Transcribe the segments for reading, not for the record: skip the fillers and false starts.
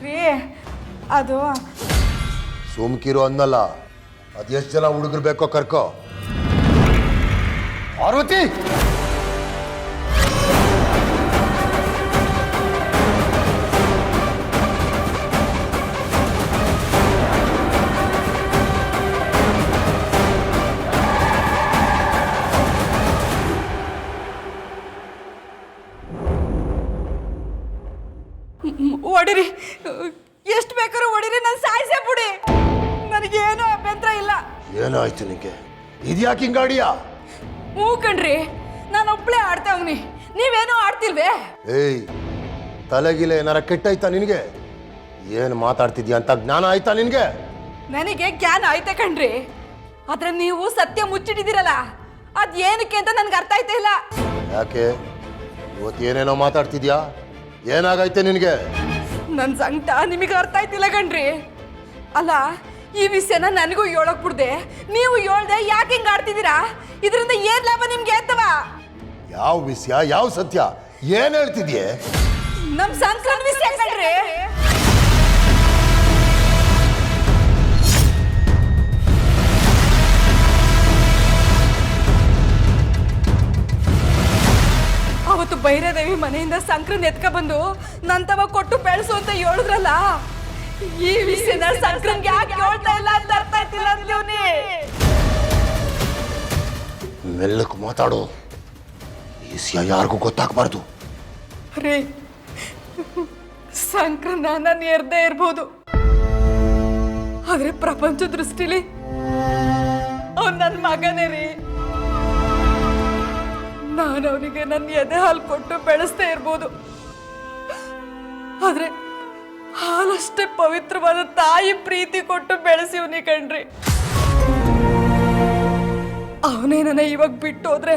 ರೀ ಅದು ಸುಮ್ಕಿರು ಅನ್ನಲ್ಲ. ಅದೆಷ್ಟು ಜನ ಹುಡುಗರು ಬೇಕೋ ಕರ್ಕೋ. ಪಾರ್ವತಿ, ಹೊಡಿರಿ, ಎಷ್ಟು ಬೇಕಾದ್ರೂ ಹೊಡಿರಿ, ನಾನು ಸಾಯಿಸೇ ಬಿಡಿ, ನನಗೇನು ಅಭ್ಯಂತರ ಇಲ್ಲ. ಏನಾಯ್ತು ನಿಂಗೆ? ಇದ್ಯಾಕೆ ಹಿಂಗಾಡಿಯಾ? ಹ್ಞೂ ಕಣ್ರಿ, ನಾನು ಒಬ್ಳೆ ಆಡ್ತಾವ್ನಿ, ನೀವೇನೋ ಆಡ್ತಿಲ್ವೇ? ಏಯ್, ತಲೆಗಿಲೆ ಏನಾರ ಕೆಟ್ಟಾಯ್ತಾ ನಿನಗೆ? ಏನು ಮಾತಾಡ್ತಿದ್ಯಾ ಅಂತ ಜ್ಞಾನ ಆಯ್ತಾ ನಿನಗೆ? ನನಗೆ ಜ್ಞಾನ ಆಯ್ತಾ ಕಣ್ರಿ, ಆದ್ರೆ ನೀವು ಸತ್ಯ ಮುಚ್ಚಿಟ್ಟಿದ್ದೀರಲ್ಲ, ಅದ್ ಏನಕ್ಕೆ ಅಂತ ನನ್ಗೆ ಅರ್ಥ ಆಯ್ತಾ ಇಲ್ಲ. ಯಾಕೆ ಇವತ್ತು ಏನೇನೋ ಮಾತಾಡ್ತಿದ್ಯಾ? ಏನಾಗೈತೆ ನಿನಗೆ? ನನ್ನ ಸಂಕಟ ನಿಮಗೆ ಅರ್ಥ ಆಯ್ತಿಲ್ಲ ಕಣ್ರಿ. ಅಲ್ಲ, ಈ ವಿಷಯನ ನನಗೂ ಹೇಳಕ್ ಬಿಡ್ದೆ, ನೀವು ಹೇಳ್ದೆ ಯಾಕೆ ಹಿಂಗೆ ಆಡ್ತಿದ್ದೀರಾ? ಇದರಿಂದ ಏನ್ ಲಾಭ ನಿಮ್ಗೆ ಅಂತವ? ಯಾವ ವಿಷಯ, ಯಾವ ಸತ್ಯ, ಏನ್ ಹೇಳ್ತಿದ್ಯೆ? ನಮ್ ಸಂಕ್ರಾಂತ ವಿಷಯ ಕಣ್ರಿ. ಅವತ್ತು ಭೈರದೇವಿ ಮನೆಯಿಂದ ಸಂಕ್ರನ್ ಎತ್ಕ ಬಂದು ನಂತವ ಕೊಟ್ಟು ಬೆಳೆಸು ಅಂತ ಹೇಳಿದ್ರಲ್ಲ, ಈ ವಿಷಯನ ಸಂಕ್ರನ್ಗೆ ಯಾಕೆ ಹೇಳ್ತಾ ಇಲ್ಲ ಅಂತ ಅರ್ಥ ಆಯ್ತಿಲ್ಲ ಅಂತೀವ್ನಿ. ಮೆಲ್ಲಕ್ಕೆ ಮಾತಾಡು, ಈ ವಿಷಯ ಯಾರಿಗೂ ಗೊತ್ತಾಗಬಾರ್ದು. ರೀ, ಸಂಕ್ರನ ನಾನು ಎರ್ದೇ ಇರ್ಬೋದು, ಆದ್ರೆ ಪ್ರಪಂಚ ದೃಷ್ಟಿಲಿ ಅವ್ನು ನನ್ನ ಮಗನೇ ರೀ. ನಾನು ಅವನಿಗೆ ನನ್ನ ಎದೆ ಹಾಲು ಕೊಟ್ಟು ಬೆಳೆಸ್ತಾ ಇರ್ಬೋದು, ಆದ್ರೆ ಹಾಲಷ್ಟೇ ಪವಿತ್ರವಾದ ತಾಯಿ ಪ್ರೀತಿ ಕೊಟ್ಟು ಬೆಳೆಸಿವ್ನಿ ಕಣ್ರಿ. ಅವನೇ ನನ್ನ ಇವಾಗ ಬಿಟ್ಟು ಹೋದ್ರೆ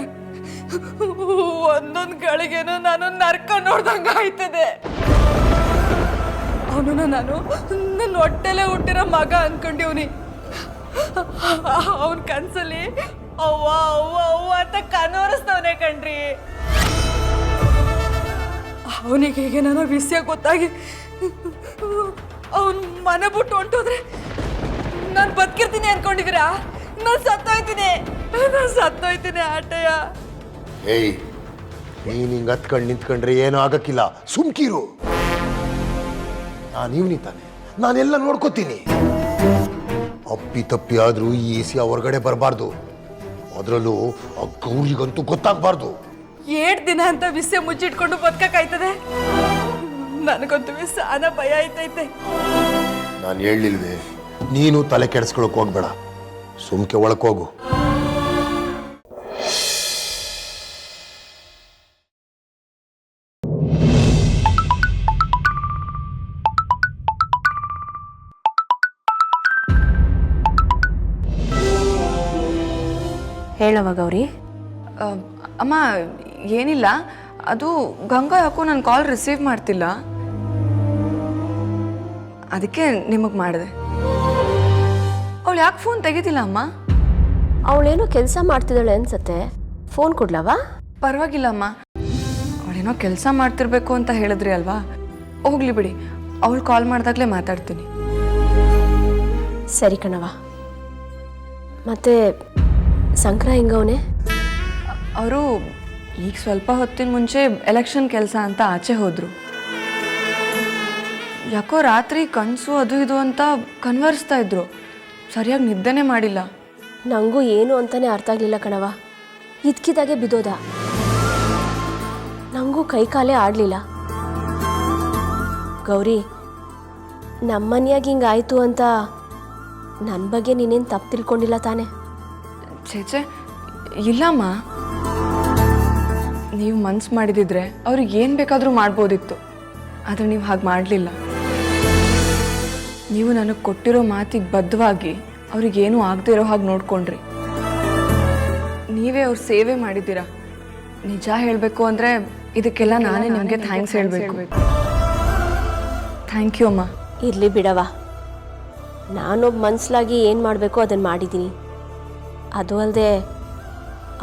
ಒಂದೊಂದು ಗಳಿಗೆನೂ ನಾನು ನರ್ಕ ನೋಡ್ದಂಗ ಆಯ್ತದೆ. ಅವನನ್ನ ನಾನು ನನ್ನ ಹೊಟ್ಟೆಲೆ ಹುಟ್ಟಿರೋ ಮಗ ಅನ್ಕೊಂಡಿವ್ನಿ. ಅವನ ಕನ್ಸಲ್ಲಿ ಅವ್ವ ಅವ್ವ ಅವ್ವ ಅಂತ ಕನೋರಿಸ್ತವನೇ ಕಣ್ರಿ. ಅವನಿಗೆ ಹೇಗೆ ನನ್ನ ವಿಷಯ ಗೊತ್ತಾಗಿ ಅವನ್ ಮನೆ ಬಿಟ್ಟು ಹೊಂಟೋದ್ರೆ ನಾನು ಬದುಕಿರ್ತೀನಿ ಅನ್ಕೊಂಡಿದ್ದೀರಾ? ನಾನು ಸತ್ತೋಯ್ತೀನಿ ಆಟಯ್ಯ. ಏಯ್, ನೀನ್ ಹಿಂಗ್ ಹತ್ಕೊಂಡು ನಿಂತ್ಕೊಂಡ್ರೆ ಏನೂ ಆಗಕ್ಕಿಲ್ಲ, ಸುಮ್ಕಿರು. ನಾನು ಇವ್ನಿ ತಾನೆ, ನಾನೆಲ್ಲ ನೋಡ್ಕೋತೀನಿ. ಅಪ್ಪಿ ತಪ್ಪಿ ಆದ್ರೂ ಈ ವಿಷಯ ಹೊರಗಡೆ ಬರಬಾರ್ದು, ಅದರಲ್ಲೂ ಆ ಗೌರಿಗಂತೂ ಗೊತ್ತಾಗಬಾರ್ದು. 7 ದಿನ ಅಂತ ವಿಷಯ ಮುಚ್ಚಿಟ್ಕೊಂಡು ಬದುಕಾಯ್ತದೆ? ನನಗಂತೂ ಸಾನ ಭಯ ಆಯ್ತೈತೆ. ನಾನು ಹೇಳಿಲ್ವೇ, ನೀನು ತಲೆ ಕೆಡಿಸ್ಕೊಳಕ್ ಹೋಗ್ಬೇಡ, ಸುಮ್ಕೆ ಒಳಕ್ ಹೋಗು. ಹೇಳವ ಗೌರಿ. ಅಮ್ಮ, ಏನಿಲ್ಲ, ಅದು ಗಂಗಾ ಯಾಕೋ ನನ್ನ ಕಾಲ್ ರಿಸೀವ್ ಮಾಡ್ತಿಲ್ಲ, ಅದಕ್ಕೆ ನಿಮಗೆ ಮಾಡಿದೆ. ಅವಳು ಯಾಕೆ ಫೋನ್ ತೆಗಿತಿಲ್ಲ ಅಮ್ಮ? ಅವಳೇನೋ ಕೆಲಸ ಮಾಡ್ತಿದ್ದಾಳೆ ಅನ್ಸತ್ತೆ, ಫೋನ್ ಕೊಡ್ಲವಾ? ಪರವಾಗಿಲ್ಲ ಅಮ್ಮ, ಅವಳೇನೋ ಕೆಲಸ ಮಾಡ್ತಿರ್ಬೇಕು ಅಂತ ಹೇಳಿದ್ರಿ ಅಲ್ವಾ, ಹೋಗ್ಲಿ ಬಿಡಿ, ಅವಳು ಕಾಲ್ ಮಾಡಿದಾಗಲೇ ಮಾತಾಡ್ತೀನಿ. ಸರಿ ಕಣವ. ಮತ್ತೆ ಸಂಕ್ರ ಹೆಂಗವನೆ? ಅವರು ಈಗ ಸ್ವಲ್ಪ ಹೊತ್ತಿನ ಮುಂಚೆ ಎಲೆಕ್ಷನ್ ಕೆಲಸ ಅಂತ ಆಚೆ ಹೋದರು. ಯಾಕೋ ರಾತ್ರಿ ಕನಸು ಅದು ಇದು ಅಂತ ಕನ್ವರ್ಸ್ತಾ ಇದ್ರು, ಸರಿಯಾಗಿ ನಿದ್ದೆನೇ ಮಾಡಿಲ್ಲ. ನನಗೂ ಏನು ಅಂತಾನೆ ಅರ್ಥ ಆಗಲಿಲ್ಲ ಕಣವ. ಇದ್ಕಿದಾಗೆ ಬಿದ್ದೋದ, ನನಗೂ ಕೈ ಕಾಲೇ ಆಡಲಿಲ್ಲ. ಗೌರಿ, ನಮ್ಮನ್ಯಾಗ ಹಿಂಗಾಯ್ತು ಅಂತ ನನ್ನ ಬಗ್ಗೆ ನೀನೇನು ತಪ್ಪು ತಿಳ್ಕೊಂಡಿಲ್ಲ ತಾನೆ? ಚೇಚೆ ಇಲ್ಲಮ್ಮ, ನೀವು ಮನ್ಸು ಮಾಡಿದಿದ್ರೆ ಅವ್ರಿಗೆ ಏನು ಬೇಕಾದರೂ ಮಾಡ್ಬೋದಿತ್ತು, ಆದರೆ ನೀವು ಹಾಗೆ ಮಾಡಲಿಲ್ಲ. ನೀವು ನನಗೆ ಕೊಟ್ಟಿರೋ ಮಾತಿಗೆ ಬದ್ಧವಾಗಿ ಅವ್ರಿಗೇನೂ ಆಗದೆ ಇರೋ ಹಾಗೆ ನೋಡ್ಕೊಂಡ್ರಿ. ನೀವೇ ಅವ್ರ ಸೇವೆ ಮಾಡಿದ್ದೀರಾ. ನಿಜ ಹೇಳಬೇಕು ಅಂದರೆ ಇದಕ್ಕೆಲ್ಲ ನಾನೇ ನಿಮಗೆ ಥ್ಯಾಂಕ್ಸ್ ಹೇಳಬೇಕು. ಥ್ಯಾಂಕ್ ಯು ಅಮ್ಮ. ಇರಲಿ ಬಿಡವ, ನಾನೊಬ್ಬ ಮನ್ಸಲಾಗಿ ಏನು ಮಾಡಬೇಕು ಅದನ್ನು ಮಾಡಿದ್ದೀನಿ. ಅದು ಅಲ್ಲದೆ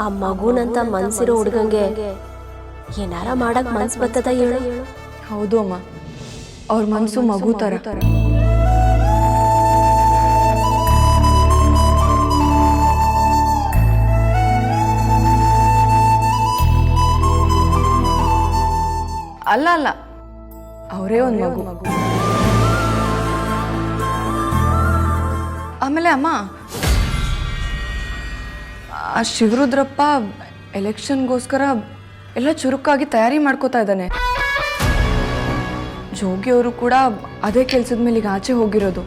ಆ ಮಗುನಂತ ಮನ್ಸಿರೋ ಹುಡುಗಂಗೆ ಏನಾರ ಮಾಡಕ್ಕೆ ಮನ್ಸು ಬರ್ತದ ಹೇಳು? ಹೌದು ಅಮ್ಮ, ಅವ್ರ ಮನಸ್ಸು ಮಗು ಥರ. ಅಲ್ಲ ಅಲ್ಲ, ಅವರೇ ಒಂದು ಮಗು. ಆಮೇಲೆ ಅಮ್ಮ, ಆ ಶಿವರುದ್ರಪ್ಪ ಎಲೆಕ್ಷನ್ಗೋಸ್ಕರ ಎಲ್ಲ ಚುರುಕಾಗಿ ತಯಾರಿ ಮಾಡ್ಕೋತಾ ಇದ್ದಾನೆ. ಜೋಗಿಯವರು ಕೂಡ ಅದೇ ಕೆಲಸದ ಮೇಲೆ ಈಗ ಆಚೆ ಹೋಗಿರೋದು.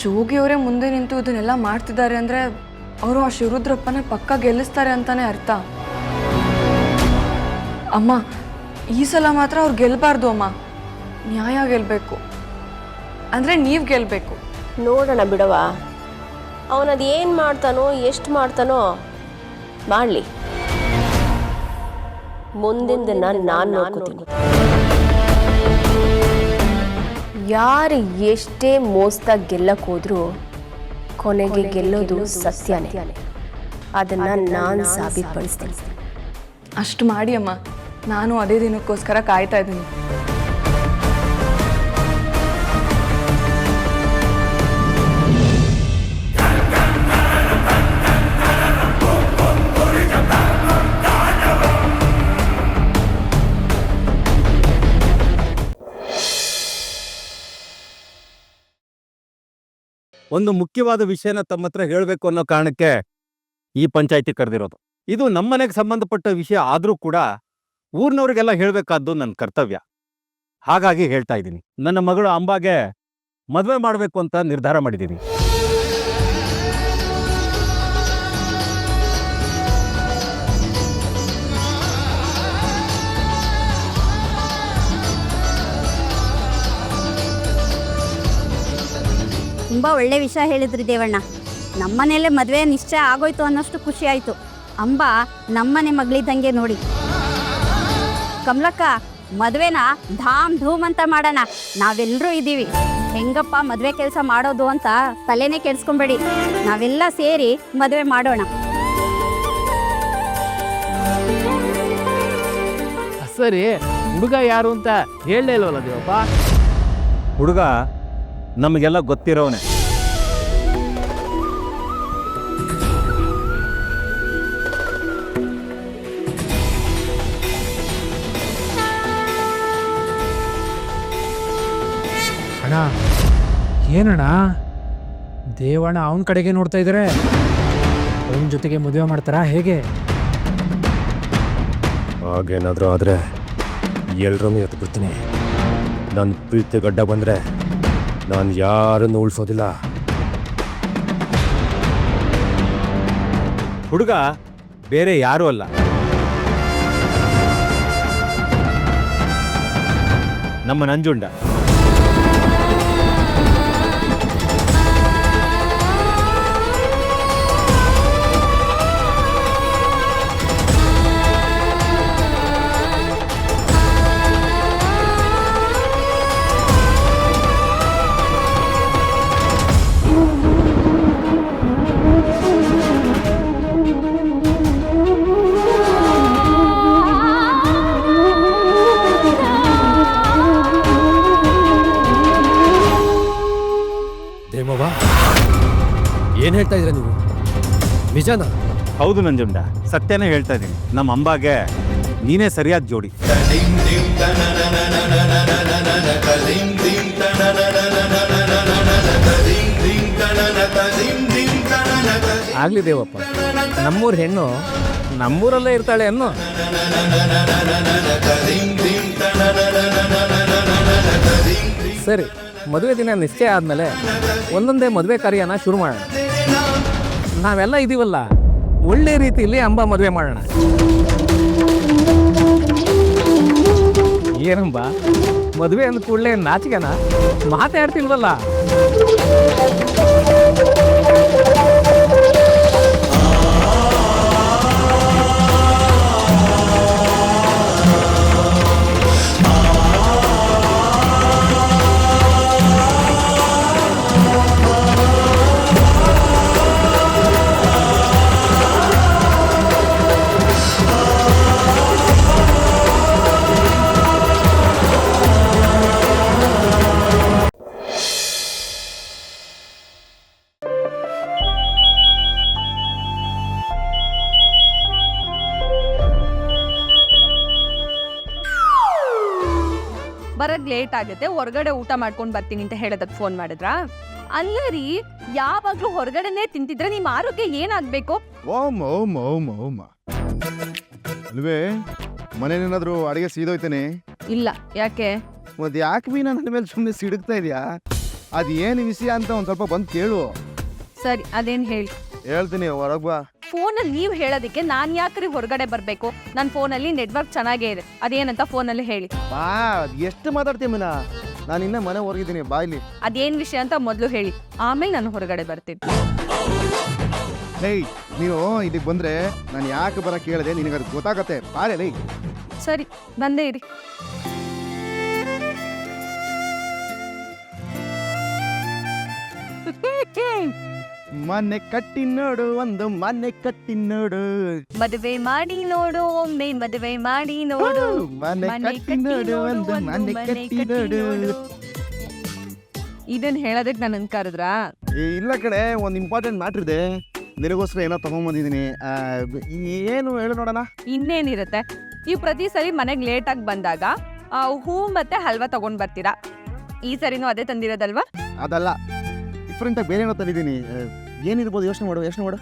ಜೋಗಿಯವರೇ ಮುಂದೆ ನಿಂತು ಇದನ್ನೆಲ್ಲ ಮಾಡ್ತಿದ್ದಾರೆ ಅಂದರೆ ಅವರು ಆ ಶಿವರುದ್ರಪ್ಪನೇ ಪಕ್ಕ ಗೆಲ್ಲಿಸ್ತಾರೆ ಅಂತಾನೆ ಅರ್ಥ. ಅಮ್ಮ, ಈ ಸಲ ಮಾತ್ರ ಅವ್ರು ಗೆಲ್ಲಬಾರ್ದು ಅಮ್ಮ, ನ್ಯಾಯ ಗೆಲ್ಲಬೇಕು. ಅಂದರೆ ನೀವು ಗೆಲ್ಲಬೇಕು. ನೋಡೋಣ ಬಿಡವ, ಅವನದು ಏನು ಮಾಡ್ತಾನೋ ಎಷ್ಟು ಮಾಡ್ತಾನೋ ಮಾಡಲಿ. ಮುಂದಿನ ದಿನ ನಾನು ನೋಡ್ಕೋತೀನಿ. ಯಾರು ಎಷ್ಟೇ ಮೋಸ್ದಾಗಿ ಗೆಲ್ಲಕ್ಕೆ ಹೋದ್ರೂ ಕೊನೆಗೆ ಗೆಲ್ಲೋದು ಸತ್ಯನೇ. ಅದನ್ನು ನಾನು ಸಾಬೀತುಪಡಿಸ್ತೀನಿ. ಅಷ್ಟು ಮಾಡಿ ಅಮ್ಮ, ನಾನು ಅದೇ ದಿನಕ್ಕೋಸ್ಕರ ಕಾಯ್ತಾ ಇದ್ದೀನಿ. ಒಂದು ಮುಖ್ಯವಾದ ವಿಷಯನ ತಮ್ಮ ಹತ್ರ ಹೇಳಬೇಕು ಅನ್ನೋ ಕಾರಣಕ್ಕೆ ಈ ಪಂಚಾಯಿತಿ ಕರೆದಿರೋದು. ಇದು ನಮ್ಮನೆಗೆ ಸಂಬಂಧಪಟ್ಟ ವಿಷಯ ಆದರೂ ಕೂಡ ಊರಿನವ್ರಿಗೆಲ್ಲ ಹೇಳಬೇಕಾದ್ದು ನನ್ನ ಕರ್ತವ್ಯ. ಹಾಗಾಗಿ ಹೇಳ್ತಾ ಇದ್ದೀನಿ. ನನ್ನ ಮಗಳು ಅಂಬಾಗೆ ಮದುವೆ ಮಾಡಬೇಕು ಅಂತ ನಿರ್ಧಾರ ಮಾಡಿದ್ದೀನಿ. ತುಂಬ ಒಳ್ಳೆ ವಿಷಯ ಹೇಳಿದ್ರಿ ದೇವಣ್ಣ. ನಮ್ಮನೆಯಲ್ಲೇ ಮದುವೆ ನಿಶ್ಚಯ ಆಗೋಯ್ತು ಅನ್ನೋಷ್ಟು ಖುಷಿ ಆಯಿತು. ಅಂಬಾ ನಮ್ಮನೆ ಮಗಳಿದ್ದಂಗೆ ನೋಡಿ. ಕಮಲಕ್ಕ, ಮದುವೆನ ಧಾಮ್ ಧೂಮ್ ಅಂತ ಮಾಡೋಣ. ನಾವೆಲ್ಲರೂ ಇದ್ದೀವಿ. ಹೆಂಗಪ್ಪ ಮದುವೆ ಕೆಲಸ ಮಾಡೋದು ಅಂತ ತಲೆನೇ ಕೆಡಿಸ್ಕೊಂಬೇಡಿ. ನಾವೆಲ್ಲ ಸೇರಿ ಮದುವೆ ಮಾಡೋಣ. ಸರಿ, ಹುಡುಗ ಯಾರು ಅಂತ ಹೇಳಲೇ ಇಲ್ವಲ್ಲ ದೇವಪ್ಪ? ಹುಡುಗ ನಮಗೆಲ್ಲ ಗೊತ್ತಿರೋನೆ. ಅಣ್ಣ, ಏನಣ್ಣ ದೇವಣ್ಣ ಅವನ ಕಡೆಗೆ ನೋಡ್ತಾ ಇದ್ದಾರೆ? ಅವನ ಜೊತೆಗೆ ಮದುವೆ ಮಾಡ್ತಾರಾ ಹೇಗೆ? ಹಾಗೇನಾದರೂ ಆದರೆ ಎಲ್ಲರನ್ನೂ ಎತ್ತು ಬಿಡ್ತೀನಿ. ನನ್ನ ಪ್ರೀತಿ ಗಡ್ಡ ಬಂದರೆ ನಾನು ಯಾರನ್ನು ಉಳಿಸೋದಿಲ್ಲ. ಹುಡುಗ ಬೇರೆ ಯಾರೂ ಅಲ್ಲ, ನಮ್ಮ ನಂಜುಂಡ. ದೇವವ್ವ, ಏನು ಹೇಳ್ತಾ ಇದ್ದೀರಾ ನೀವು? ನಿಜನಾ? ಹೌದು ನಂಜುಂಡ, ಸತ್ಯನೇ ಹೇಳ್ತಾ ಇದ್ದೀನಿ. ನಮ್ಮ ಅಂಬಾಗೆ ನೀನೇ ಸರಿಯಾದ ಜೋಡಿ. ಆಗ್ಲಿ ದೇವಪ್ಪ, ನಮ್ಮೂರ್ ಹೆಣ್ಣು ನಮ್ಮೂರಲ್ಲೇ ಇರ್ತಾಳೆ ಅನ್ನೋ. ಸರಿ, ಮದುವೆ ದಿನ ನಿಶ್ಚಯ ಆದಮೇಲೆ ಒಂದೊಂದೇ ಮದುವೆ ಕಾರ್ಯನ ಶುರು ಮಾಡೋಣ. ನಾವೆಲ್ಲ ಇದೀವಲ್ಲ, ಒಳ್ಳೆ ರೀತಿಯಲ್ಲಿ ಅಂಬ ಮದುವೆ ಮಾಡೋಣ. ಏನಂಬ, ಮದುವೆ ಅಂದ ಕೂಡಲೇ ನಾಚಿಕೆನ? ಮಾತಾಡ್ತಿಲ್ವಲ್ಲ? ಬರಕ್ ಲೇಟ್ ಆಗುತ್ತೆ, ಹೊರಗಡೆ ಊಟ ಮಾಡ್ಕೊಂಡು ಬರ್ತೀನಿ ಅಂತ ಹೇಳೋದಕ್ಕೆ ಫೋನ್ ಮಾಡಿದ್ರಾ? ಅಲ್ಲ ರೀ, ಯಾವಾಗ್ಲೂ ಹೊರಗಡೆನೆ ತಿಂತಿದ್ರೆ ನಿಮ್ಮ ಆರೋಗ್ಯ ಏನಾಗ್ಬೇಕು? ಓಮ್ ಅಲ್ವೇ ಮನೇನೇನಾದ್ರೂ ಅಡಿಗೆ ಸೀದೋಯ್ತೇನೆ? ಇಲ್ಲ, ಯಾಕೆ? ಮತ್ತೆ ಯಾಕೆ ಬೀ ನನ್ನ ಮೇಲೆ ಸುಮ್ಮನೆ ಸಿಡುಕ್ತಾ ಇದೆಯಾ? ಅದು ಏನು ವಿಷಯ ಅಂತ ಒಂದು ಸ್ವಲ್ಪ ಬಂದು ಕೇಳು. ಸರಿ, ಅದೇನ್ ಹೇಳಿ. ಹೇಳ್ತೀನಿ, ಹೊರಗೆ ಬಾ. ಫೋನಲ್ಲಿ ನೀವು ಹೇಳೋದಕ್ಕೆ ನಾನು ಯಾಕ್ರಿ ಹೊರಗಡೆ ಬರಬೇಕು? ನನ್ನ ಫೋನಲ್ಲಿ ನೆಟ್ವರ್ಕ್ ಚೆನ್ನಾಗೇ ಇದೆ, ಅದೇನಂತ ಫೋನಲ್ಲಿ ಹೇಳಿ. ಬಾ, ಎಷ್ಟು ಮಾತಾಡ್ತೀಯ ಮೀನಾ? ನಾನು ಇನ್ನೂ ಮನೆ ಹೊರಗಿದ್ದೀನಿ, ಬಾ ಇಲ್ಲಿ. ಅದೇನ್ ವಿಷಯ ಅಂತ ಮೊದಲು ಹೇಳಿ, ಆಮೇಲೆ ನಾನು ಹೊರಗಡೆ ಬರ್ತೀನಿ. ಹೇಯ್, ನೀನು ಇಲ್ಲಿಗೆ ಬಂದ್ರೆ ನಾನು ಯಾಕೆ ಬರಕ್ಕೆ ಹೇಳಿದೆ ನಿನಗೆ ಅದು ಗೊತ್ತಾಗತ್ತೆ. ಬಾರೆ ಲೈ. ಸರಿ, ಬಂದೇ ಇರಿ. ಮನೆ ಕಟ್ಟಿ ನೋಡು, ಒಂದು ಮನೆ ಕಟ್ಟಿ ನೋಡು, ಮದುವೆ ಮಾಡಿ ನೋಡು, ಒಮ್ಮೆ ಮದುವೆ ಮಾಡಿ ನೋಡು, ಮನೆ ಕಟ್ಟಿ ನೋಡು, ಒಂದು ಮನೆ ಕಟ್ಟಿ ನೋಡು. ಇದನ್ನ ಹೇಳೋದಕ್ಕೆ ನನ್ನ ಕರೆದ್ರಾ? ಇಲ್ಲ ಕಡೆ, ಒಂದು ಇಂಪಾರ್ಟೆಂಟ್ ಮ್ಯಾಟ್ರ್ ಇದೆ, ನಿನಗೋಸ್ಕರ ಏನೋ ತಗೊಂಡ್ಬಂದಿದ್ದೀನಿ. ಏನು ಹೇಳು ನೋಡೋಣ. ಇನ್ನೇನಿರುತ್ತೆ, ನೀವು ಪ್ರತಿ ಸರಿ ಮನೆಗೆ ಲೇಟಾಗಿ ಬಂದಾಗ ಹೂ ಮತ್ತೆ ಹಲ್ವಾ ತಗೊಂಡ್ ಬರ್ತೀರಾ. ಈ ಸರಿನೂ ಅದೇ ತಂದಿರೋದಲ್ವಾ? ಅದಲ್ಲ, ಡಿಫ್ರೆಂಟಾಗಿ ಬೇರೆ ಏನೋ ತಂದಿದ್ದೀನಿ. ಏನಿರ್ಬೋದು? ಯೋಚನೆ ಮಾಡು.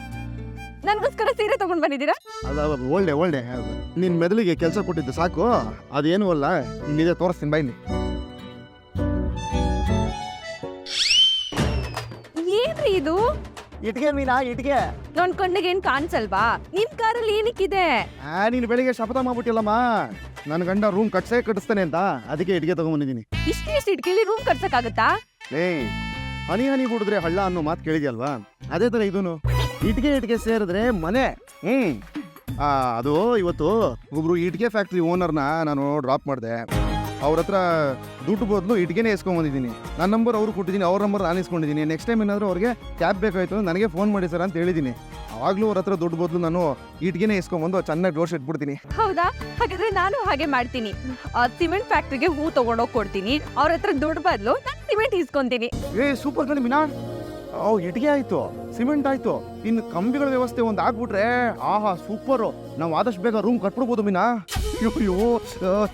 ನನಗೋಸ್ಕರ ಸೀರೆ ತಗೊಂಡ್ ಬಂದಿದ್ದೀರಾ? ಅದು ಒಳ್ಳೆ ನಿನ್ನ ಮೆದುಳಿಗೆ ಕೆಲಸ ಕೊಟ್ಟಿದ್ದು ಸಾಕು. ಅದೇನು ಅಲ್ಲ, ಇಲ್ಲಿದೆ, ತೋರಿಸ್ತೀನಿ, ಬೈಲಿ. ಏನ್ರಿ ಇದು? ಇಟ್ಗೆ ಮೀನಾ, ಇಟ್ಗೆ. ನನ್ ಕಣ್ಣಿಗೆ ಏನ್ ಕಾಣಿಸಲ್ವಾ? ನಿಮ್ ಕಾರಲ್ಲಿ ಏನಕ್ಕಿದೆ? ನೀನು ಬೆಳಿಗ್ಗೆ ಶಪಥ ಮಾಡ್ಬಿಟ್ಟಿಲ್ಲಮ್ಮ, ನನ್ನ ಗಂಡ ರೂಮ್ ಕಟ್ಸ್ತಾನೆ ಅಂತ, ಅದಕ್ಕೆ ಇಟ್ಗೆ ತಗೊಂಡ್ಬಂದಿದ್ದೀನಿ. ಇಷ್ಟು ಇಟ್ಕೆಲಿ ರೂಮ್ ಕಟ್ಸಕ್ಕಾಗತ್ತಾ? ಹನಿ ಬಿಡಿದ್ರೆ ಹಳ್ಳ ಅನ್ನೋ ಮಾತು ಕೇಳಿದ್ಯಲ್ವಾ? ಅದೇ ಥರ ಇದೂನು. ಇಟ್ಗೆ ಸೇರಿದ್ರೆ ಮನೆ. ಅದು ಇವತ್ತು ಒಬ್ರು ಇಟ್ಗೆ ಫ್ಯಾಕ್ಟ್ರಿ ಓನರ್ನ ನಾನು ಡ್ರಾಪ್ ಮಾಡಿದೆ. ಅವ್ರ ಹತ್ರ ದುಡ್ಡು ಬದಲು ಇಟ್ಗೆನೇ ಇಸ್ಕೊಂಬಂದಿದ್ದೀನಿ. ನನ್ನ ನಂಬರ್ ಅವ್ರು ಕೊಟ್ಟಿದ್ದೀನಿ, ಅವ್ರ ನಂಬರ್ ನಾನು ಇಸ್ಕೊಂಡಿದ್ದೀನಿ. ನೆಕ್ಸ್ಟ್ ಟೈಮ್ ಏನಾದರೂ ಅವ್ರಿಗೆ ಕ್ಯಾಬ್ ಬೇಕಾಯ್ತು ನನಗೆ ಫೋನ್ ಮಾಡಿ ಸರ್ ಅಂತ ಹೇಳಿದ್ದೀನಿ. ಅವಾಗಲೂ ಅವ್ರ ಹತ್ರ ದುಡ್ಡು ಬದಲು ನಾನು ಇಟ್ಗೆನೇ ಇಸ್ಕೊಂಬಂದು ಚೆನ್ನಾಗಿ ಡೋರ್ಸ್ ಇಟ್ಬಿಡ್ತೀನಿ. ಹೌದಾ? ಹಾಗಾದ್ರೆ ನಾನು ಹಾಗೆ ಮಾಡ್ತೀನಿ. ಸಿಮೆಂಟ್ ಫ್ಯಾಕ್ಟ್ರಿಗೆ ಹೂ ತಗೊಂಡೋಗಿ ಕೊಡ್ತೀನಿ, ಅವ್ರ ಹತ್ರ ದುಡ್ಡು ಬದಲು ನಾನು ಸಿಮೆಂಟ್ ಇಸ್ಕೊಂತೀನಿ. ಸೂಪರ್ ಕಣೆ ಮೀನಾ. ಇಟ್ಗೆ ಆಯ್ತು, ಸಿಮೆಂಟ್ ಆಯ್ತು, ಇನ್ನು ಕಂಬಿಗಳ ವ್ಯವಸ್ಥೆ ಒಂದು ಆಗ್ಬಿಟ್ರೆ ಆಹಾ ಸೂಪರು. ನಾವು ಆದಷ್ಟು ಬೇಗ ರೂಮ್ ಕಟ್ಬಿಡ್ಬೋದು ಮೀನಾ.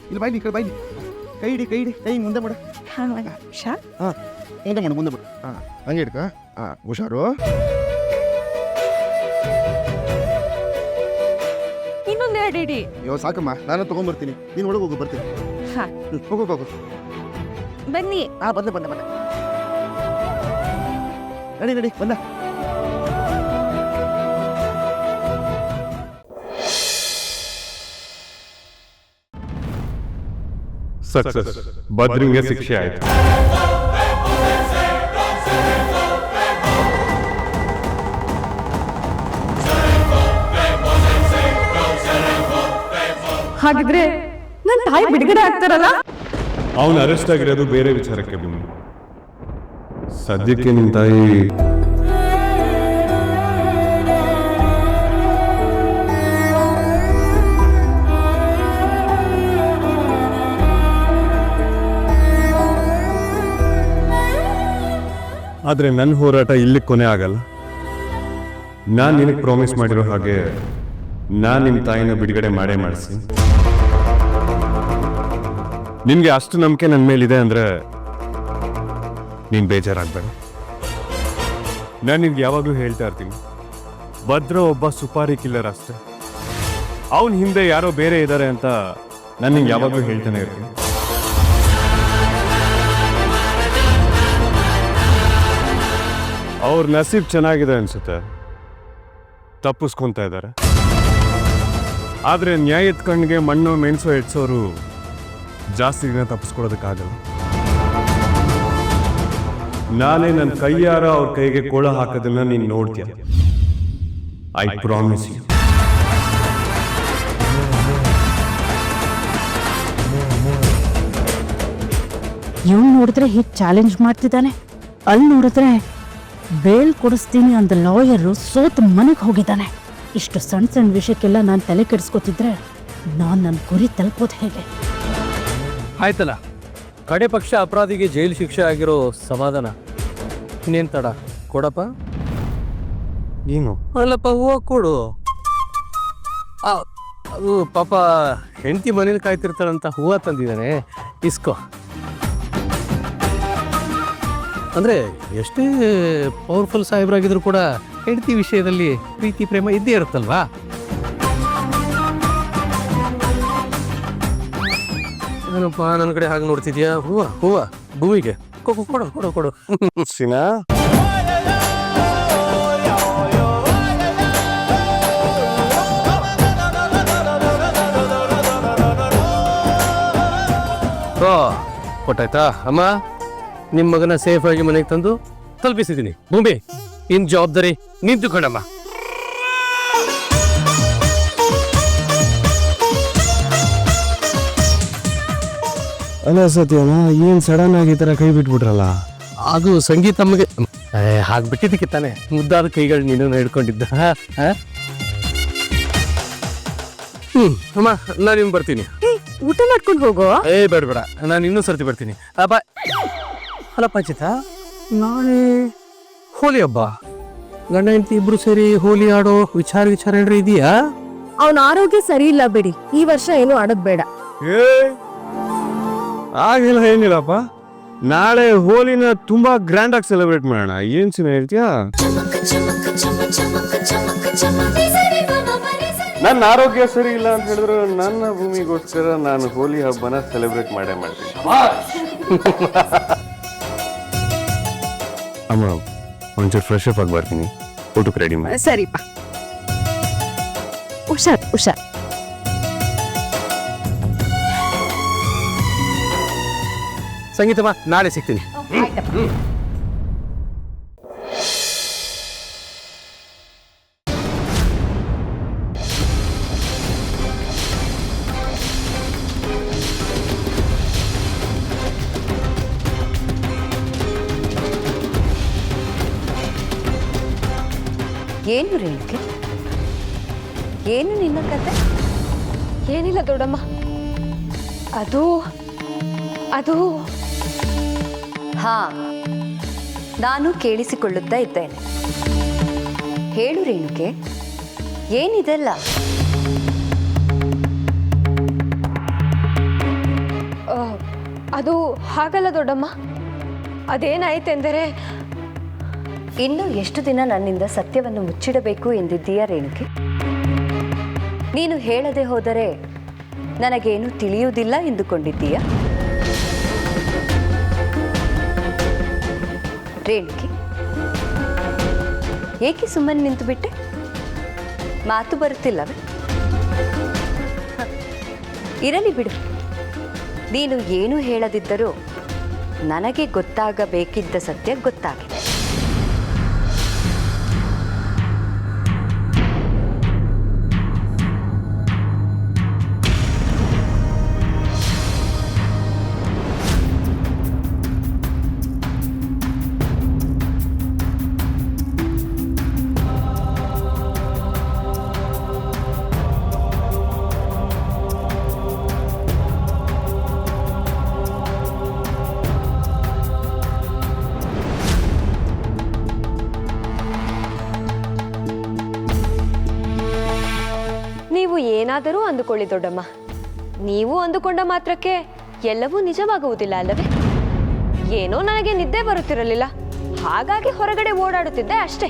ಇಲ್ಲಿ ಬೈಲಿ, ಕೈ ಇಡಿ, ಕೈ ಮುಂದೆ ಮಾಡು. ಮುಂದೆ ಮಾಡು. ಹಂಗೆ ಇಡ್ಕ. ಹುಷಾರು. ಇನ್ನೊಂದೆರಡು ಇಡಿ. ಸಾಕಮ್ಮ, ನಾನು ತಗೊಂಡ್ಬರ್ತೀನಿ. ನೀನು ಒಳಗೆ ಹೋಗು, ಬರ್ತೀನಿ. ಹೋಗು. ಬನ್ನಿ. ಬಂದೆ. ನಡಿ, ಬಂದ. ಸಕ್ಸಸ್. ಬದ್ರಿಗೆ ಶಿಕ್ಷೆ ಆಯ್ತು. ಹಾಗಿದ್ರೆ ನನ್ನ ತಾಯಿ ಬಿಡುಗಡೆ ಆಗ್ತಾರಲ್ಲ? ಅವನು ಅರೆಸ್ಟ್ ಆಗಿರೋದು ಬೇರೆ ವಿಚಾರಕ್ಕೆ ಬಂದು, ಸದ್ಯಕ್ಕೆ ನಿನ್ನ ತಾಯಿ ಆದರೆ ನನ್ನ ಹೋರಾಟ ಇಲ್ಲಿ ಕೊನೆ ಆಗಲ್ಲ. ನಾನು ನಿನಗೆ ಪ್ರಾಮಿಸ್ ಮಾಡಿರೋ ಹಾಗೆ ನಾನು ನಿಮ್ಮ ತಾಯಿನ ಬಿಡುಗಡೆ ಮಾಡಿಸಿ. ನಿನಗೆ ಅಷ್ಟು ನಂಬಿಕೆ ನನ್ನ ಮೇಲಿದೆ ಅಂದರೆ ನೀನು ಬೇಜಾರಾಗಬೇಡ. ನಾನು ನಿನ್ಗೆ ಯಾವಾಗಲೂ ಹೇಳ್ತಾ ಇರ್ತೀನಿ, ಭದ್ರ ಒಬ್ಬ ಸುಪಾರಿ ಕಿಲ್ಲರ್ ಅಷ್ಟೆ. ಅವನ ಹಿಂದೆ ಯಾರೋ ಬೇರೆ ಇದ್ದಾರೆ ಅಂತ ನಾನು ನಿಂಗೆ ಯಾವಾಗಲೂ ಹೇಳ್ತಾನೆ ಇರ್ತೀನಿ. ಅವ್ರ ನಸೀಬ್ ಚೆನ್ನಾಗಿದೆ ಅನ್ಸುತ್ತೆ, ತಪ್ಪಿಸ್ಕೊತಾ ಇದ್ದಾರೆ. ಆದರೆ ನ್ಯಾಯದ ಕಣ್ಣಿಗೆ ಮಣ್ಣು ಮೆಣಸು ಎಡ್ಸೋರು ಜಾಸ್ತಿ ದಿನ ತಪ್ಪಿಸ್ಕೊಡೋದಕ್ಕಾಗಲ್ಲ. ನಾನೇ ನನ್ನ ಕೈಯಾರ ಅವ್ರ ಕೈಗೆ ಕೋಳ ಹಾಕೋದನ್ನ ನೀನು ನೋಡ್ತೀಯ. I promise you. ಇವ್ನು ನೋಡಿದ್ರೆ ಹೀಗೆ ಚಾಲೆಂಜ್ ಮಾಡ್ತಿದ್ದಾನೆ, ಅಲ್ಲಿ ನೋಡಿದ್ರೆ ಬೇಲ್ ಕೊಡಿಸ್ತೀನಿ ಅಂದ ಲಾಯರು ಸೋತ್ ಮನೆಗೆ ಹೋಗಿದ್ದಾನೆ. ಇಷ್ಟು ಸಣ್ಣ ವಿಷಯಕ್ಕೆಲ್ಲ ನಾನು ತಲೆ ಕೆಡಿಸ್ಕೊತಿದ್ರೆ ನಾನು ನನ್ನ ಗುರಿ ತಲುಪೋದು ಹೇಗೆ? ಆಯ್ತಲ್ಲ, ಕಡೆ ಪಕ್ಷ ಅಪರಾಧಿಗೆ ಜೈಲು ಶಿಕ್ಷೆ ಆಗಿರೋ ಸಮಾಧಾನ. ಇನ್ನೇನು ತಡ, ಕೊಡಪ್ಪ. ಏನು? ಅಲ್ಲಪ್ಪ, ಹೂವು ಕೊಡು. ಅದು ಪಾಪ ಹೆಂಡತಿ ಮನೇಲಿ ಕಾಯ್ತಿರ್ತಾಳಂತ ಹೂವು ತಂದಿದ್ದಾನೆ, ಇಸ್ಕೋ. ಅಂದರೆ ಎಷ್ಟೇ ಪವರ್ಫುಲ್ ಸಾಹೇಬ್ರಾಗಿದ್ರು ಕೂಡ ಹೆಂಡತಿ ವಿಷಯದಲ್ಲಿ ಪ್ರೀತಿ ಪ್ರೇಮ ಇದ್ದೇ ಇರುತ್ತಲ್ವಾ? ಏನಪ್ಪ ನನ್ನ ಕಡೆ ಹಾಗೆ ನೋಡ್ತಿದ್ಯಾ? ಹೂವ ಭೂಮಿಗೆ ಕೊಡು ಸಿನಾ ಕೊಟ್ಟಾಯ್ತಾ ಅಮ್ಮ? ನಿಮ್ಮ ಮಗನ ಸೇಫ್ ಆಗಿ ಮನೆಗೆ ತಂದು ತಲುಪಿಸಿದ್ದೀನಿ. ಭೂಮಿ, ಇನ್ ಜವಾಬ್ದಾರಿ ನಿಂತುಕೊಂಡಮ್ಮ. ಅಲ್ಲ ಸತ್ಯನ, ಏನ್ ಸಡನ್ ಆಗಿ ಈ ತರ ಕೈ ಬಿಟ್ಬಿಟ್ರಲ್ಲ? ಅದು ಸಂಗೀತ ಅಮ್ಮಗೆ ಹಾಗೆ ಬಿಟ್ಟಿದ್ದಕ್ಕೆ ತಾನೆ ಮುದ್ದಾದ ಕೈಗಳು ನೀನು ಹಿಡ್ಕೊಂಡಿದ್ದ. ಅಮ್ಮ ನಾನು ಇನ್ನು ಬರ್ತೀನಿ. ಊಟ ಮಾಡ್ಕೊಂಡು ಹೋಗೋ. ಬೇಡ ನಾನು ಇನ್ನೂ ಸರ್ತಿ ಬರ್ತೀನಿ. ಅಲ್ಲಪ್ಪ ಚಿತ್ತ, ನಾಳೆ ಹೋಲಿ ಹಬ್ಬ, ಗಂಡ ಹೆಂಡತಿ ಇಬ್ರು ಸೇರಿ ಹೋಲಿ ಆಡೋ ವಿಚಾರ ಏನ್ರಿ ಇದೆಯಾ? ಅವನ ಆರೋಗ್ಯ ಸರಿ ಇಲ್ಲ ಬಿಡಿ, ಈ ವರ್ಷ ಏನು ಆಡೋದ್ ಬೇಡ. ಆಗಿಲ್ಲ, ಏನಿಲ್ಲಪ್ಪ. ನಾಳೆ ಹೋಲಿನ ತುಂಬಾ ಗ್ರ್ಯಾಂಡ್ ಆಗಿ ಸೆಲೆಬ್ರೇಟ್ ಮಾಡೋಣ. ಏನ್ ಸಿನ ಹೇಳ್ತೀಯಾ? ನನ್ನ ಆರೋಗ್ಯ ಸರಿ ಇಲ್ಲ ಅಂತ ಹೇಳಿದ್ರು ನನ್ನ ಭೂಮಿಗೋಸ್ಕರ ನಾನು ಹೋಲಿ ಹಬ್ಬನ ಸೆಲೆಬ್ರೇಟ್ ಮಾಡೇ ಮಾಡ್ತೀನಿ. ಅಮ್ಮ, ಒಂಚೂರು ಫ್ರೆಶ್ ಅಪ್ ಆಗಿ ಬರ್ತೀನಿ, ಊಟಕ್ಕೆ ರೆಡಿ ಮಾಡಿ. ಸರಿಪ್ಪ, ಹುಷಾರ್. ಸಂಗೀತಮ್ಮ, ನಾಳೆ ಸಿಗ್ತೀನಿ. ಏನು ರೇಣುಕೆ, ಏನು ನಿನ್ನ ಕತೆ? ಏನಿಲ್ಲ ದೊಡ್ಡಮ್ಮ, ಅದು ಹಾ, ನಾನು ಕೇಳಿಸಿಕೊಳ್ಳುತ್ತಾ ಇದ್ದೇನೆ. ಹೇಳು ರೇಣುಕೆ, ಏನಿದೆಲ್ಲ? ಅದು ಹಾಗಲ್ಲ ದೊಡ್ಡಮ್ಮ, ಅದೇನಾಯ್ತೆಂದರೆ ಇನ್ನು ಎಷ್ಟು ದಿನ ನನ್ನಿಂದ ಸತ್ಯವನ್ನು ಮುಚ್ಚಿಡಬೇಕು ಎಂದಿದ್ದೀಯಾ ರೇಣುಕೆ? ನೀನು ಹೇಳದೆ ಹೋದರೆ ನನಗೇನು ತಿಳಿಯುವುದಿಲ್ಲ ಎಂದುಕೊಂಡಿದ್ದೀಯಾ? ರೇಣುಕೆ, ಏಕೆ ಸುಮ್ಮನೆ ನಿಂತು ಬಿಟ್ಟೆ? ಮಾತು ಬರುತ್ತಿಲ್ಲವೇ? ಇರಲಿ ಬಿಡು, ನೀನು ಏನು ಹೇಳದಿದ್ದರೂ ನನಗೆ ಗೊತ್ತಾಗಬೇಕಿದ್ದ ಸತ್ಯ ಗೊತ್ತಾಗಿದೆ. ನೀವು ಏನಾದರೂ ಅಂದುಕೊಳ್ಳಿ ದೊಡ್ಡಮ್ಮ, ನೀವು ಅಂದುಕೊಂಡ ಮಾತ್ರಕ್ಕೆ ಎಲ್ಲವೂ ನಿಜವಾಗುವುದಿಲ್ಲ ಅಲ್ಲವೇ? ಏನೋ ನನಗೆ ನಿದ್ದೆ ಬರುತ್ತಿರಲಿಲ್ಲ, ಹಾಗಾಗಿ ಹೊರಗಡೆ ಓಡಾಡುತ್ತಿದ್ದೆ ಅಷ್ಟೇ.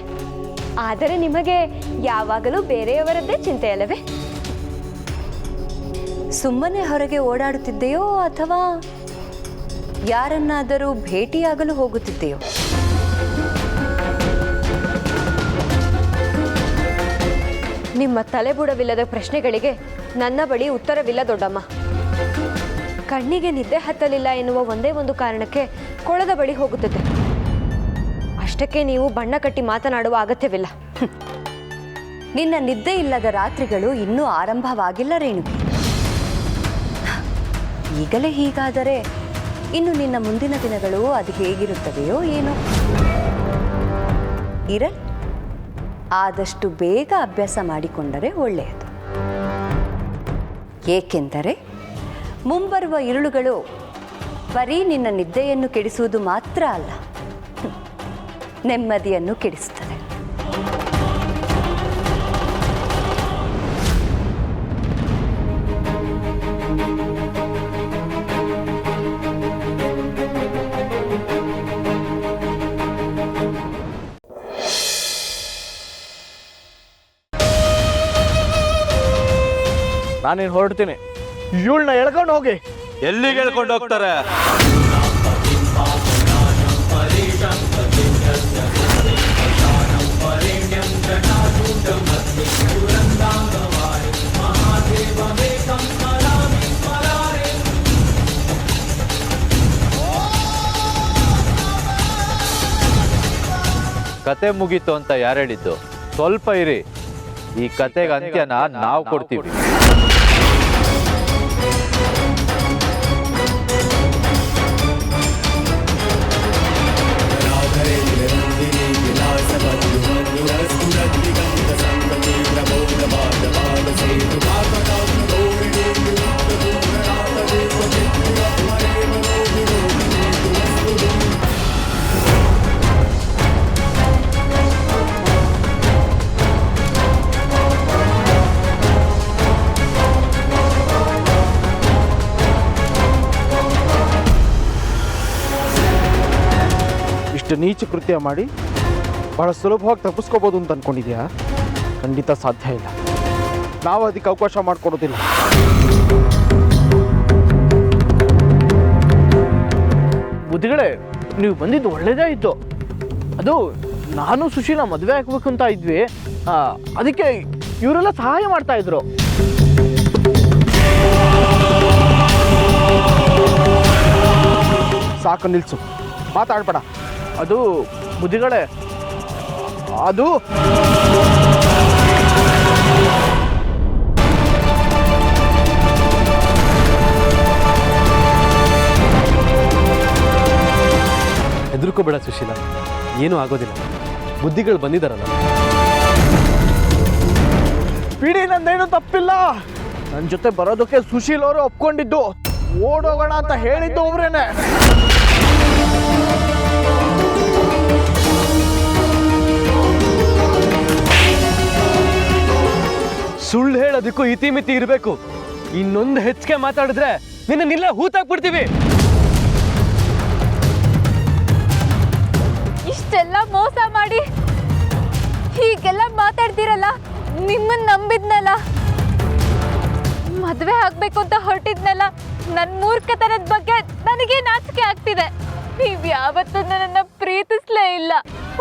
ಆದರೆ ನಿಮಗೆ ಯಾವಾಗಲೂ ಬೇರೆಯವರದ್ದೇ ಚಿಂತೆ ಅಲ್ಲವೇ? ಸುಮ್ಮನೆ ಹೊರಗೆ ಓಡಾಡುತ್ತಿದ್ದೆಯೋ ಅಥವಾ ಯಾರನ್ನಾದರೂ ಭೇಟಿಯಾಗಲು ಹೋಗುತ್ತಿದ್ದೆಯೋ? ನಿಮ್ಮ ತಲೆಬುಡವಿಲ್ಲದ ಪ್ರಶ್ನೆಗಳಿಗೆ ನನ್ನ ಬಳಿ ಉತ್ತರವಿಲ್ಲ ದೊಡ್ಡಮ್ಮ. ಕಣ್ಣಿಗೆ ನಿದ್ದೆ ಹತ್ತಲಿಲ್ಲ ಎನ್ನುವ ಒಂದೇ ಒಂದು ಕಾರಣಕ್ಕೆ ಕೊಳದ ಬಳಿ ಹೋಗುತ್ತಿದ್ದೆ. ಅಷ್ಟಕ್ಕೆ ನೀವು ಬಣ್ಣ ಕಟ್ಟಿ ಮಾತನಾಡುವ ಅಗತ್ಯವಿಲ್ಲ. ನಿನ್ನ ನಿದ್ದೆ ಇಲ್ಲದ ರಾತ್ರಿಗಳು ಇನ್ನೂ ಆರಂಭವಾಗಿಲ್ಲ ರೇಣುಕೆ. ಈಗಲೇ ಹೀಗಾದರೆ ಇನ್ನು ನಿನ್ನ ಮುಂದಿನ ದಿನಗಳು ಅದು ಹೇಗಿರುತ್ತವೆಯೋ ಏನೋ. ಇರಲಿ, ಆದಷ್ಟು ಬೇಗ ಅಭ್ಯಾಸ ಮಾಡಿಕೊಂಡರೆ ಒಳ್ಳೆಯದು. ಏಕೆಂದರೆ ಮುಂಬರುವ ಇರುಳುಗಳು ಬರೀ ನಿನ್ನ ನಿದ್ದೆಯನ್ನು ಕೆಡಿಸುವುದು ಮಾತ್ರ ಅಲ್ಲ, ನೆಮ್ಮದಿಯನ್ನು ಕೆಡಿಸುತ್ತದೆ. ನಾನೇನು ಹೊರಡ್ತೀನಿ. ಇವಳನ್ನ ಎಳ್ಕೊಂಡು ಹೋಗಿ. ಎಲ್ಲಿಗೆ ಹೇಳ್ಕೊಂಡು ಹೋಗ್ತಾರೆ? ಕತೆ ಮುಗೀತು ಅಂತ ಯಾರು ಹೇಳಿದ್ದು? ಸ್ವಲ್ಪ ಇರಿ, ಈ ಕತೆಗೆ ಅಂತ್ಯನ ನಾವು ಕೊಡ್ತೀವಿ. ಇಷ್ಟು ನೀಚ ಕೃತ್ಯ ಮಾಡಿ ಬಹಳ ಸುಲಭವಾಗಿ ತಪ್ಪಿಸ್ಕೋಬೋದು ಅಂತ ಅಂದ್ಕೊಂಡಿದ್ಯಾ? ಖಂಡಿತ ಸಾಧ್ಯ ಇಲ್ಲ. ನಾವು ಅದಕ್ಕೆ ಅವಕಾಶ ಮಾಡಿಕೊಡೋದಿಲ್ಲ. ಬುದ್ಧಿಗಳೇ, ನೀವು ಬಂದಿದ್ದು ಒಳ್ಳೇದೇ ಇತ್ತು. ಅದು ನಾನು ಸುಶೀಲ ಮದುವೆ ಆಗ್ಬೇಕು ಅಂತ ಇದ್ವಿ, ಅದಕ್ಕೆ ಇವರೆಲ್ಲ ಸಹಾಯ ಮಾಡ್ತಾ ಇದ್ರು. ಸಾಕು, ನಿಲ್ಸು, ಮಾತಾಡ್ಬೇಡ. ಅದು ಬುದ್ಧಿಗಳೇ, ಅದು ಹೆದರ್ಕೋಬೇಡ ಸುಶೀಲ, ಏನೂ ಆಗೋದಿಲ್ಲ. ಬುದ್ಧಿಗಳು ಬಂದಿದ್ದಾರಲ್ಲ. ಬಿಡಿ, ನಂದೇನು ತಪ್ಪಿಲ್ಲ. ನನ್ನ ಜೊತೆ ಬರೋದಕ್ಕೆ ಸುಶೀಲ್ ಅವರು ಒಪ್ಕೊಂಡಿದ್ದು, ಓಡೋಗೋಣ ಅಂತ ಹೇಳಿದ್ದು ಒಬ್ರೇನೆ. ಸುಳ್ಳು ಹೇಳೋದಕ್ಕೂ ಇತಿಮಿತಿ ಇರಬೇಕು. ಇನ್ನೊಂದು ಹೆಚ್ಚಿಗೆ ಮಾತಾಡಿದ್ರೆ ನಿನ್ನೆಲ್ಲ ಹೂತಾಕ್ಬಿಡ್ತೀವಿ. ಇಷ್ಟೆಲ್ಲ ಮೋಸ ಮಾಡಿ ಹೀಗೆಲ್ಲ ಮಾತಾಡ್ತಿರಲ್ಲ. ನಿಮ್ಮನ್ನ ನಂಬಿದ್ನಲ್ಲ, ಮದ್ವೆ ಆಗ್ಬೇಕು ಅಂತ ಹೊರಟಿದ್ನಲ್ಲ. ನನ್ನ ಮೂರ್ಖತನದ ಬಗ್ಗೆ ನನಗೆ ನಾಚಿಕೆ ಆಗ್ತಿದೆ. ನೀವ್ ಯಾವತ್ತೂ ನನ್ನನ್ನ ಪ್ರೀತಿಸ್ಲೇ ಇಲ್ಲ.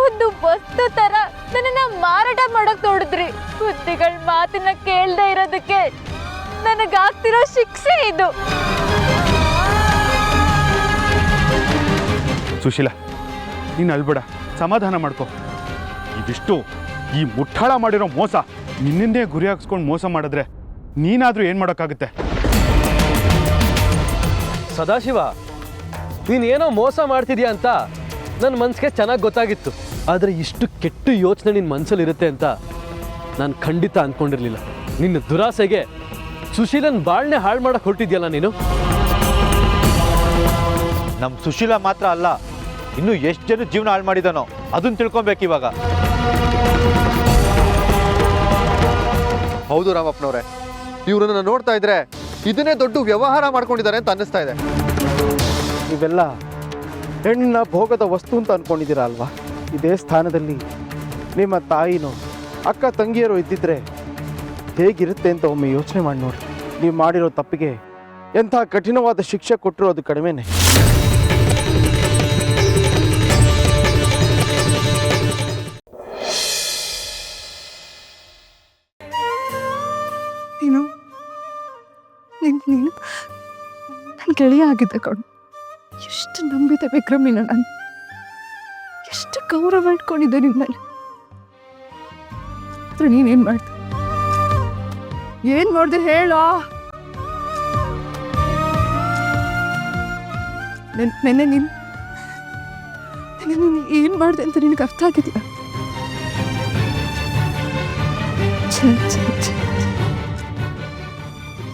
ಒಂದು ವಸ್ತು ತರ ನನ್ನನ್ನ ಮಾರಾಟ ಮಾಡಕ್ ನೋಡಿದ್ರಿ. ಬುದ್ಧಿಗಳ ಮಾತಿನ ಕೇಳ್ದೆ ಇರೋದಕ್ಕೆ ನನಗಾಗ್ತಿರೋ ಶಿಕ್ಷೆ ಇದು. ಸುಶೀಲ, ನೀನು ಅಳ್ಬೇಡ, ಸಮಾಧಾನ ಮಾಡ್ಕೊ. ಇದಿಷ್ಟು ಈ ಮುಟ್ಟಾಳ ಮಾಡಿರೋ ಮೋಸ ನಿನ್ನಿಂದೇ ಗುರಿ ಹಾಕ್ಸ್ಕೊಂಡು ಮೋಸ ಮಾಡಿದ್ರೆ ನೀನಾದರೂ ಏನು ಮಾಡೋಕ್ಕಾಗುತ್ತೆ? ಸದಾಶಿವ, ನೀನೇನೋ ಮೋಸ ಮಾಡ್ತಿದ್ಯಾ ಅಂತ ನನ್ನ ಮನಸ್ಸಿಗೆ ಚೆನ್ನಾಗಿ ಗೊತ್ತಾಗಿತ್ತು. ಆದರೆ ಇಷ್ಟು ಕೆಟ್ಟ ಯೋಚನೆ ನಿನ್ನ ಮನಸ್ಸಲ್ಲಿರುತ್ತೆ ಅಂತ ನಾನು ಖಂಡಿತ ಅಂದ್ಕೊಂಡಿರಲಿಲ್ಲ. ನಿನ್ನ ದುರಾಸೆಗೆ ಸುಶೀಲನ್ ಬಾಳ್ನೆ ಹಾಳು ಮಾಡಕ್ಕೆ ಹೊರಟಿದ್ಯಲ್ಲ ನೀನು. ನಮ್ಮ ಸುಶೀಲ ಮಾತ್ರ ಅಲ್ಲ, ಇನ್ನು ಎಷ್ಟು ಜನ ಜೀವನ ಹಾಳು ಮಾಡಿದಾನೋ ಅದನ್ನು ತಿಳ್ಕೊಬೇಕು ಇವಾಗ. ಹೌದು ರಾಮಪ್ಪನವ್ರೆ, ಇವ್ರನ್ನ ನೋಡ್ತಾ ಇದ್ರೆ ಇದನ್ನೇ ದೊಡ್ಡ ವ್ಯವಹಾರ ಮಾಡ್ಕೊಂಡಿದ್ದಾರೆ ಅಂತ ಅನ್ನಿಸ್ತಾ ಇದೆ. ಇವೆಲ್ಲ ಹೆಣ್ಣಿನ ಭೋಗದ ವಸ್ತು ಅಂತ ಅಂದ್ಕೊಂಡಿದ್ದೀರಾ ಅಲ್ವಾ? ಇದೇ ಸ್ಥಾನದಲ್ಲಿ ನಿಮ್ಮ ತಾಯಿನೋ ಅಕ್ಕ ತಂಗಿಯರು ಇದ್ದಿದ್ರೆ ಹೇಗಿರುತ್ತೆ ಅಂತ ಒಮ್ಮೆ ಯೋಚನೆ ಮಾಡಿ ನೋಡಿ. ನೀವು ಮಾಡಿರೋ ತಪ್ಪಿಗೆ ಎಂಥ ಕಠಿಣವಾದ ಶಿಕ್ಷೆ ಕೊಟ್ಟರು ಅದು ಕಡಿಮೆನೆ. ನೀನು ನೀನು ನನ್ನ ಗೆಳೆಯ ಆಗಿದ್ದೆ ಕಣು. ಎಷ್ಟು ನಂಬಿದೆ ವಿಕ್ರಮಿನ ನಾನು, ಎಷ್ಟು ಗೌರವ ಇಟ್ಕೊಂಡಿದ್ದೆ ನಿನ್ನಲ್ಲಿ. ಆದ್ರೆ ನೀನೇನ್ ಮಾಡ್ದೆ? ಏನ್ ಮಾಡ್ದೆ ಹೇಳೋ? ನೆನ್ನೆ ನೀನು ಏನ್ ಮಾಡ್ದೆ ಅಂತ ನಿನಗೆ ಅರ್ಥ ಆಗಿದೆಯಾ?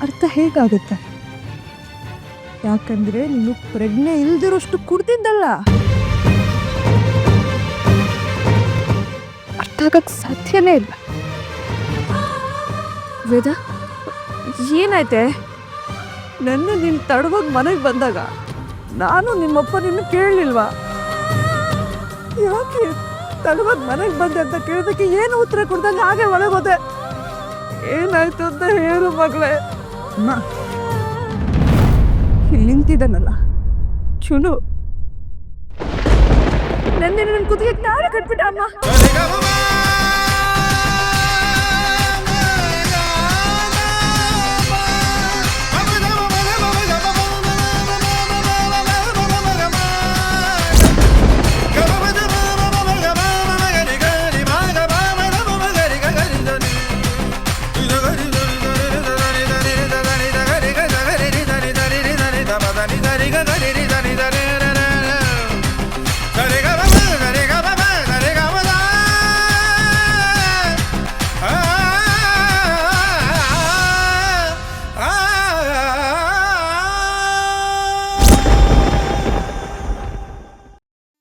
ಅರ್ಥ ಹೇಗಾಗುತ್ತೆ? ಯಾಕಂದ್ರೆ ನೀನು ಪ್ರಜ್ಞೆ ಇಲ್ದಿರೋಷ್ಟು ಕುಡ್ದಿದ್ದಲ್ಲ. ಅರ್ಥ ಆಗಕ್ಕೆ ಸಾಧ್ಯನೇ ಇಲ್ಲ. ವೇದ, ಏನಾಯ್ತೆ? ನನ್ನ ನೀನು ತಡವಾಗಿ ಮನೆಗೆ ಬಂದಾಗ ನಾನು ನಿಮ್ಮಪ್ಪ ನಿನ್ನ ಕೇಳಲಿಲ್ವಾ? ಯಾಕೆ ತಡವಾಗಿ ಮನೆಗೆ ಬಂದೆ ಅಂತ ಕೇಳಿದಕ್ಕೆ ಏನು ಉತ್ತರ ಕೊಡ್ದಂಗೆ ಹಾಗೆ ಒಳಗೋದೆ. ಏನಾಯ್ತು ಅಂತ ಹೇಳು ಮಗಳೇ. ಅಮ್ಮ ಇಲ್ಲಿ ನಿಂತಿದ್ದಾನಲ್ಲ ಚುನು ನನ್ನ ಕುದಿಗೆ ಜ್ಞಾನ ಕಟ್ಬಿಟ್ಟ ಅಮ್ಮ.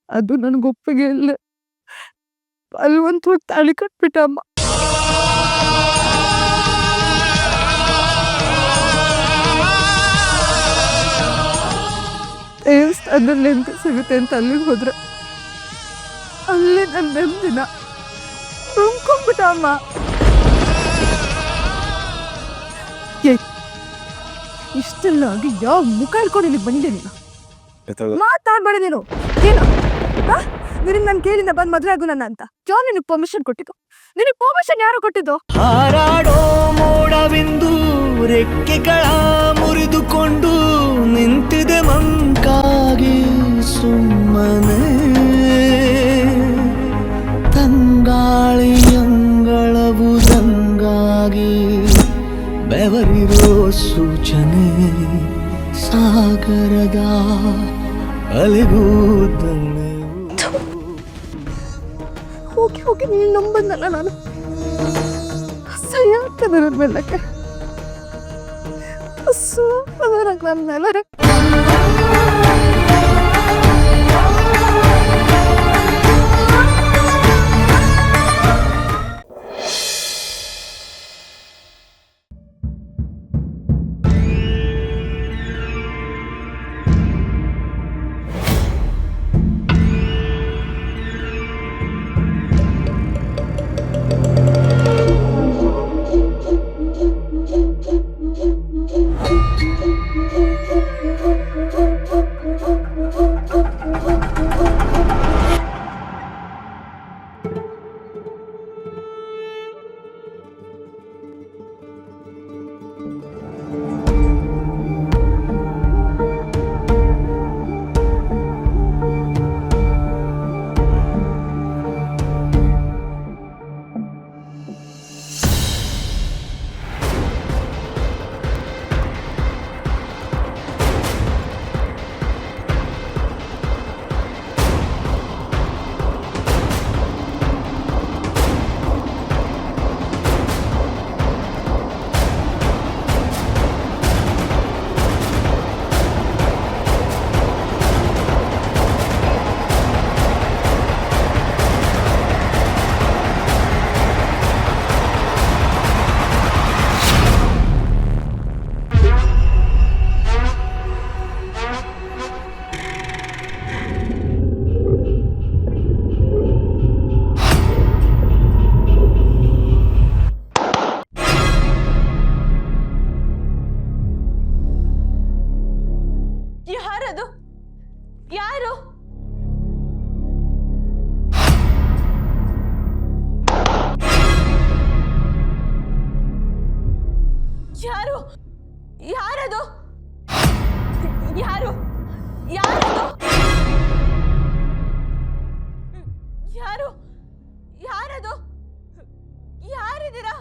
ಅದು ನನಗೊಪ್ಪಿಗೆ ಇಲ್ಲ. ಬಲವಂತವಾಗಿ ತಾಳಿ ಕಟ್ಬಿಟ್ಟ ಅಮ್ಮ. ದೇವಸ್ಥಾನದಲ್ಲಿ ಎಂತ ಸಿಗುತ್ತೆ ಅಂತ ಅಲ್ಲಿಗೆ ಹೋದ್ರೆ ಅಲ್ಲಿ ನನ್ನ ನೆಮ್ಮದಿನ ತುಂಬ್ಕೊಂಡ್ಬಿಟ್ಟ ಅಮ್ಮ. ಇಷ್ಟೆಲ್ಲ ಆಗಿ ಯಾವ ಮುಖ ಇಟ್ಕೊಂಡು ಇಲ್ಲಿಗೆ ಬಂದಿದೆ ನೀನು? ಮಾತಾಡ್ಬೇಡ ನೀನು. ಏನು ನಿನಗೆ ನಾನು ಕೇಳಿಂದ ಬಂದು ಮದುವೆ ಆಗು ನನ್ನ ಅಂತ ಯಾರು ನಿನಗೆ ಪರ್ಮಿಷನ್ ಕೊಟ್ಟಿದ್ದು? ನಿನಗೆ ಪರ್ಮಿಷನ್ ಯಾರು ಕೊಟ್ಟಿದ್ದು? ಹಾರಾಡೋ ಮೋಡವೆಂದು ರೆಕ್ಕೆಗಳ ಮುರಿದುಕೊಂಡು ನಿಂತಿದೆ ಮಂಕಾಗಿ ಸುಮ್ಮನೆ ತಂಗಾಳಿಯಂಗಳವು ದಂಗಾಗಿ ಬೆವರಿರೋ ಸೂಚನೆ ಸಾಗರದ ಅಲೆಗೂದಳೆ. ಹೋಗಿ ಹೋಗಿ ನೀನು ನಂಬಂದಲ್ಲ ನಾನು. ಅಸಹ್ಯ ಆಗ್ತದೆ ನನ್ನ ಮೇಲಕ್ಕೆ. ನನ್ನ ಮೇಲೆ ಯಾರು? ಯಾರು? ಯಾರದು? ಯಾರು? ಯಾರದು? ಯಾರು? ಯಾರದು? ಯಾರಿದ್ದೀರಾ?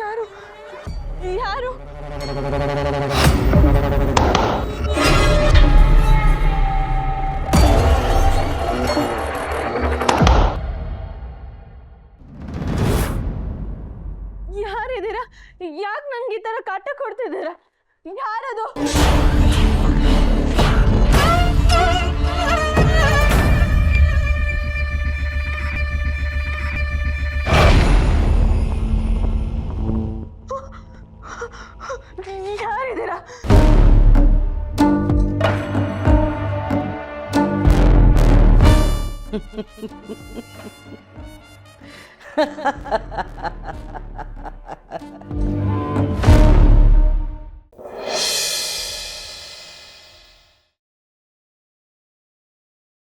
ಯಾರು? ಯಾರಿದ್ದೀರಾ? ಯಾಕೆ ನಂಗೆ ಈ ತರ ಕಾಟ ಕೊಡ್ತಿದ್ದೀರಾ? ಯಾರದು?